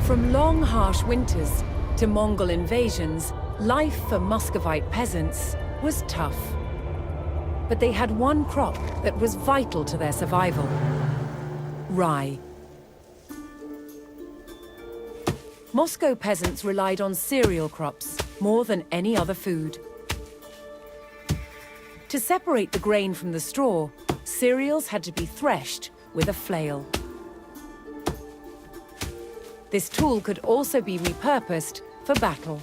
From long, harsh winters to Mongol invasions, life for Muscovite peasants was tough. But they had one crop that was vital to their survival: rye. Moscow peasants relied on cereal crops more than any other food. To separate the grain from the straw, cereals had to be threshed with a flail. This tool could also be repurposed for battle.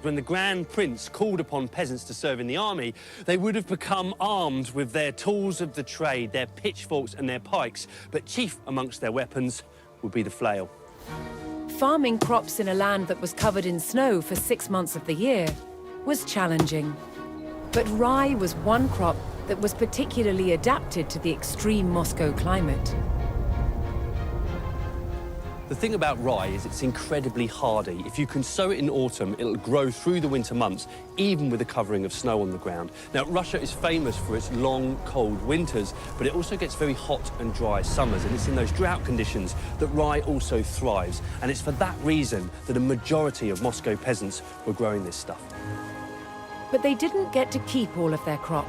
When the Grand Prince called upon peasants to serve in the army, they would have become armed with their tools of the trade, their pitchforks and their pikes, but chief amongst their weapons would be the flail. Farming crops in a land that was covered in snow for 6 months of the year was challenging. But rye was one crop that was particularly adapted to the extreme Moscow climate. The thing about rye is it's incredibly hardy. If you can sow it in autumn, it'll grow through the winter months, even with a covering of snow on the ground. Now, Russia is famous for its long, cold winters, but it also gets very hot and dry summers, and it's in those drought conditions that rye also thrives. And it's for that reason that a majority of Moscow peasants were growing this stuff. But they didn't get to keep all of their crop.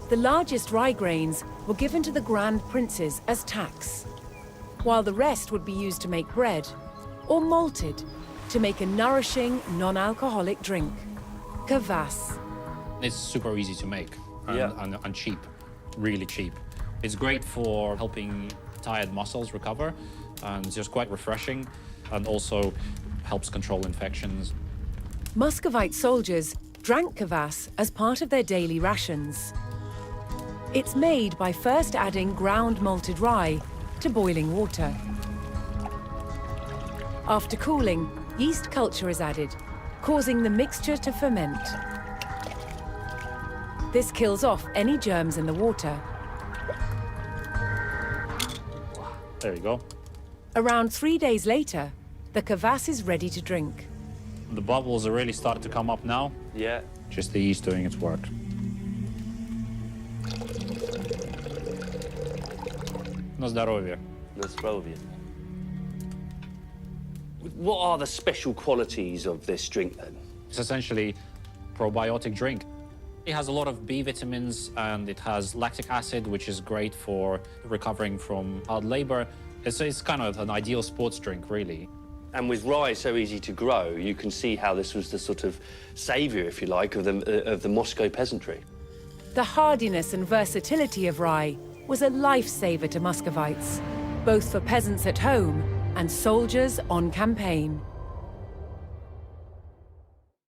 The largest rye grains were given to the Grand Princes as tax, while the rest would be used to make bread, or malted to make a nourishing, non-alcoholic drink, kvass. It's super easy to make and cheap, really cheap. It's great for helping tired muscles recover, and it's just quite refreshing, and also helps control infections. Muscovite soldiers drank kvass as part of their daily rations. It's made by first adding ground malted rye to boiling water. After cooling, yeast culture is added, causing the mixture to ferment. This kills off any germs in the water. There you go. Around 3 days later, the kvass is ready to drink. The bubbles are really starting to come up now. Yeah. Just the yeast doing its work. На здоровье. На здоровье. What are the special qualities of this drink, then? It's essentially a probiotic drink. It has a lot of B vitamins, and it has lactic acid, which is great for recovering from hard labor. It's kind of an ideal sports drink, really. And with rye so easy to grow, you can see how this was the sort of saviour, if you like, of the Moscow peasantry. The hardiness and versatility of rye was a lifesaver to Muscovites, both for peasants at home and soldiers on campaign.